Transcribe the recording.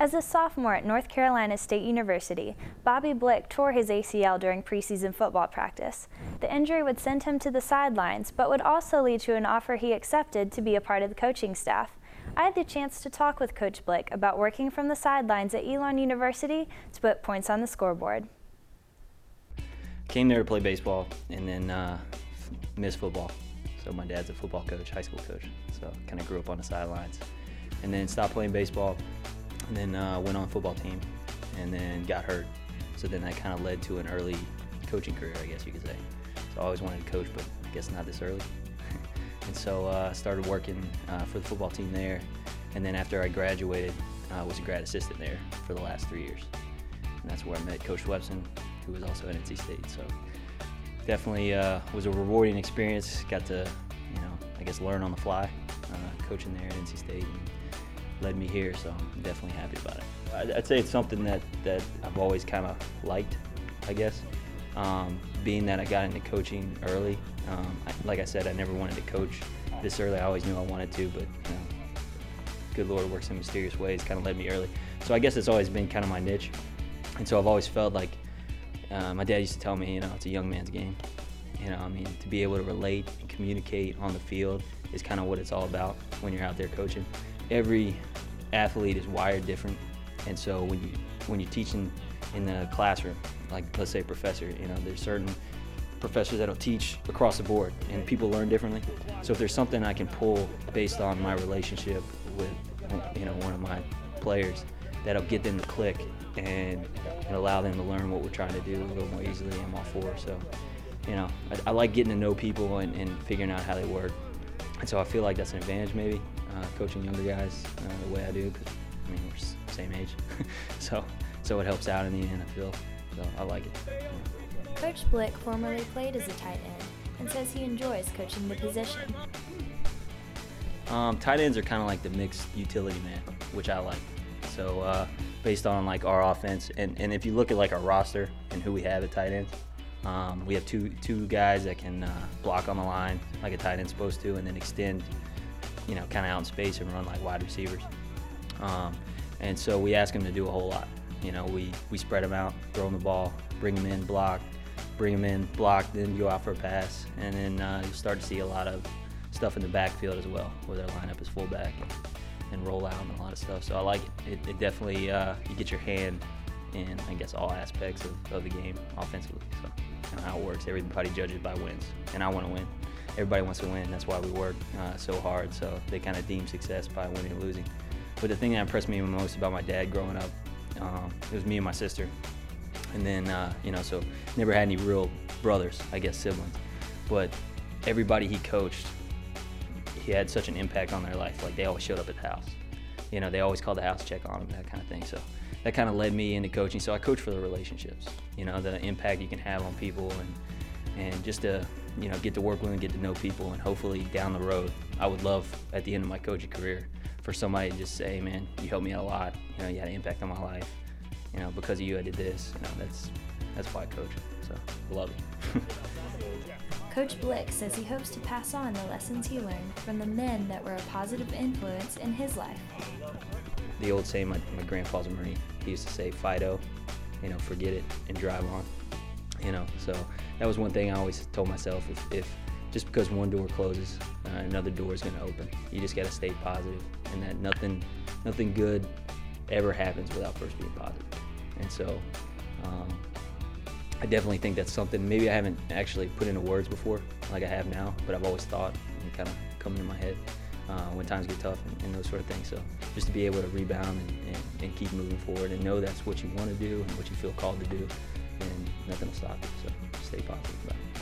As a sophomore at North Carolina State University, Bobby Blick tore his ACL during preseason football practice. The injury would send him to the sidelines, but would also lead to an offer he accepted to be a part of the coaching staff. I had the chance to talk with Coach Blick about working from the sidelines at Elon University to put points on the scoreboard. Came there to play baseball and then missed football. So my dad's a football coach, high school coach, so kind of grew up on the sidelines. And then stopped playing baseball, and then went on a football team, and then got hurt. So then that kind of led to an early coaching career, I guess you could say. So I always wanted to coach, but I guess not this early. And so I started working for the football team there, and then after I graduated, I was a grad assistant there for the last 3 years. And that's where I met Coach Webson, who was also at NC State. So definitely was a rewarding experience. Got to, I guess learn on the fly, coaching there at NC State, and led me here, so I'm definitely happy about it. I'd say it's something that I've always kind of liked, I guess. Being that I got into coaching early, like I said, I never wanted to coach this early. I always knew I wanted to, but good Lord works in mysterious ways, kind of led me early. So I guess it's always been kind of my niche, and so I've always felt like my dad used to tell me, it's a young man's game. To be able to relate and communicate on the field is kind of what it's all about when you're out there coaching. Every athlete is wired different, and so when you're teaching in the classroom, like let's say a professor, there's certain professors that'll teach across the board, and people learn differently. So if there's something I can pull based on my relationship with one of my players, that'll get them to click and allow them to learn what we're trying to do a little more easily, I'm all for. So I like getting to know people and figuring out how they work, and so I feel like that's an advantage maybe. Coaching younger guys the way I do, because we're same age, so it helps out in the end, I feel. So I like it. Coach Blick formerly played as a tight end and says he enjoys coaching the position. Tight ends are kind of like the mixed utility man, which I like. So based on like our offense, and if you look at like our roster and who we have at tight ends, we have two guys that can block on the line like a tight end's supposed to, and then extend kind of out in space and run like wide receivers. And so we ask them to do a whole lot. We spread them out, throw them the ball, bring them in, block, bring them in, block, then go out for a pass. And then you'll start to see a lot of stuff in the backfield as well, where their lineup is fullback and roll out and a lot of stuff. So I like it. It definitely, you get your hand in, I guess, all aspects of the game offensively. So kind of how it works. Everybody judges by wins, and I want to win. Everybody wants to win. That's why we work so hard. So they kind of deem success by winning and losing. But the thing that impressed me most about my dad growing up, it was me and my sister. And then, so never had any real brothers, I guess siblings. But everybody he coached, he had such an impact on their life. Like they always showed up at the house. They always called the house, check on them, that kind of thing. So that kind of led me into coaching. So I coach for the relationships, the impact you can have on people, and just to get to work with and get to know people, and hopefully down the road, I would love at the end of my coaching career for somebody to just say, man, you helped me out a lot, you had an impact on my life, because of you I did this, that's why I coach, so I love it. Coach Blick says he hopes to pass on the lessons he learned from the men that were a positive influence in his life. The old saying, my grandpa's a Marine, he used to say, Fido, forget it and drive on. So that was one thing I always told myself, if just because one door closes, another door is going to open. You just got to stay positive, and that nothing good ever happens without first being positive. And so I definitely think that's something maybe I haven't actually put into words before like I have now, but I've always thought and kind of come into my head when times get tough and those sort of things. So just to be able to rebound and keep moving forward and know that's what you want to do and what you feel called to do, and nothing will stop you. So stay positive about it.